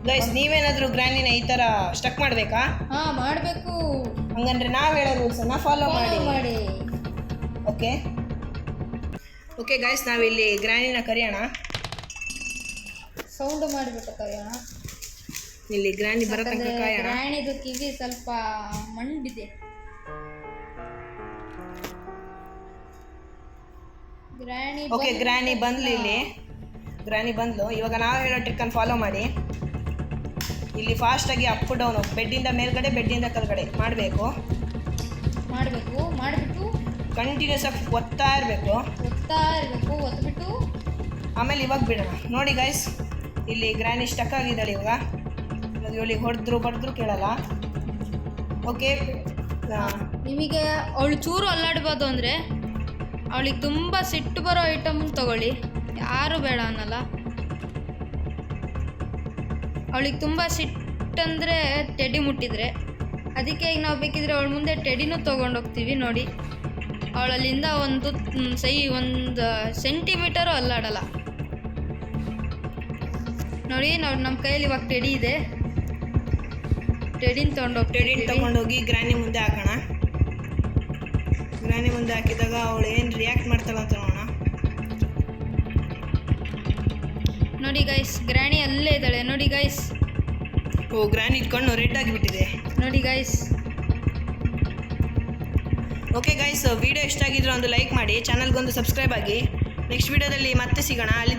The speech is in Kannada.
ಗೈಸ್ ನೀವೇನಾದರೂ ಗ್ರ್ಯಾನಿನ ಈ ಥರ ಸ್ಟಕ್ ಮಾಡಬೇಕಾ? ಹಾಂ ಮಾಡಬೇಕು. ಹಂಗಂದ್ರೆ ನಾವು ಹೇಳೋ ರೂಲ್ಸನ್ನು ಫಾಲೋ ಮಾಡಿ. ಓಕೆ ಓಕೆ ಗೈಸ್, ನಾವಿಲ್ಲಿ ಗ್ರ್ಯಾನಿನ ಕರೆಯೋಣ. ಸೌಂಡ್ ಮಾಡಿಬಿಟ್ಟು ಕರೆಯೋಣ. ಇಲ್ಲಿ ಗ್ರ್ಯಾನಿ ಬರೋ ತನಕ ಕಾಯೋಣ. ಗ್ರ್ಯಾನಿದು ಕಿವಿ ಸ್ವಲ್ಪ ಮಂಡಿದೆ. ಓಕೆ ಗ್ರ್ಯಾನಿ ಬಂದ್ಲು. ಇಲ್ಲಿ ಗ್ರ್ಯಾನಿ ಬಂದ್ಲು. ಇವಾಗ ನಾವು ಹೇಳೋ ಟ್ರಿಕ್ಕನ್ನು ಫಾಲೋ ಮಾಡಿ. ಇಲ್ಲಿ ಫಾಸ್ಟಾಗಿ ಅಪ್ ಡೌನು, ಬೆಡ್ಡಿಂದ ಮೇಲ್ಗಡೆ ಬೆಡ್ಡಿಂದ ಕೆಳಗಡೆ ಮಾಡಬೇಕು. ಮಾಡಿಬಿಟ್ಟು ಕಂಟಿನ್ಯೂಸ್ ಆಗಿ ಒತ್ತಾ ಇರಬೇಕು. ಒತ್ಬಿಟ್ಟು ಆಮೇಲೆ ಇವಾಗ ಬಿಡೋಣ. ನೋಡಿ ಗೈಸ್, ಇಲ್ಲಿ ಗ್ರ್ಯಾನಿ ಸ್ಟಕ್ ಆಗಿದ್ದಾಳೆ. ಇವಾಗ ಇವಳಿಗೆ ಬಡಿದ್ರು ಕೇಳಲ್ಲ. ಓಕೆ, ನಿಮಗೆ ಅವಳು ಚೂರು ಅಲ್ಲಾಡ್ಬೋದು ಅಂದರೆ ಅವಳಿಗೆ ತುಂಬ ಸಿಟ್ಟು ಬರೋ ಐಟಮ್ ತಗೊಳ್ಳಿ, ಯಾರು ಬೇಡ ಅನ್ನಲ್ಲ. ಅವಳಿಗೆ ತುಂಬ ಸಿಟ್ಟಂದರೆ ಟೆಡಿ ಮುಟ್ಟಿದರೆ, ಅದಕ್ಕೆ ಈಗ ನಾವು ಬೇಕಿದ್ರೆ ಅವಳ ಮುಂದೆ ಟೆಡಿನೂ ತೊಗೊಂಡೋಗ್ತೀವಿ. ನೋಡಿ, ಅವಳಲ್ಲಿಂದ ಒಂದು ಸೆಂಟಿಮೀಟರು ಅಲ್ಲಾಡಲ್ಲ. ನೋಡಿ, ನಮ್ಮ ಕೈಯಲ್ಲಿ ಇವಾಗ ಟೆಡಿ ಇದೆ. ಟೆಡಿನ ತೊಗೊಂಡೋಗಿ ಗ್ರ್ಯಾನಿ ಮುಂದೆ ಹಾಕೋಣ. ಗ್ರ್ಯಾನಿ ಮುಂದೆ ಹಾಕಿದಾಗ ಅವಳು ಏನು ರಿಯಾಕ್ಟ್ ಮಾಡ್ತಾಳೆ ಅಂತ ನೋಡೋಣ. ನೋಡಿ ಗೈಸ್, ಗ್ರ್ಯಾನಿ ಅಲ್ಲೇ ಇದ್ದಾಳೆ. ನೋಡಿ ಗೈಸ್, ಓ ಗ್ರ್ಯಾನಿ ಕಣ್ಣು ರೆಡ್ ಆಗಿಬಿಟ್ಟಿದೆ. ನೋಡಿ ಗೈಸ್. ಓಕೆ ಗೈಸ್, ವಿಡಿಯೋ ಇಷ್ಟ ಆಗಿದ್ರೆ ಒಂದು ಲೈಕ್ ಮಾಡಿ, ಚಾನಲ್ಗೊಂದು ಸಬ್ಸ್ಕ್ರೈಬ್ ಆಗಿ. ನೆಕ್ಸ್ಟ್ ವಿಡಿಯೋದಲ್ಲಿ ಮತ್ತೆ ಸಿಗೋಣ. ಅಲ್ಲಿ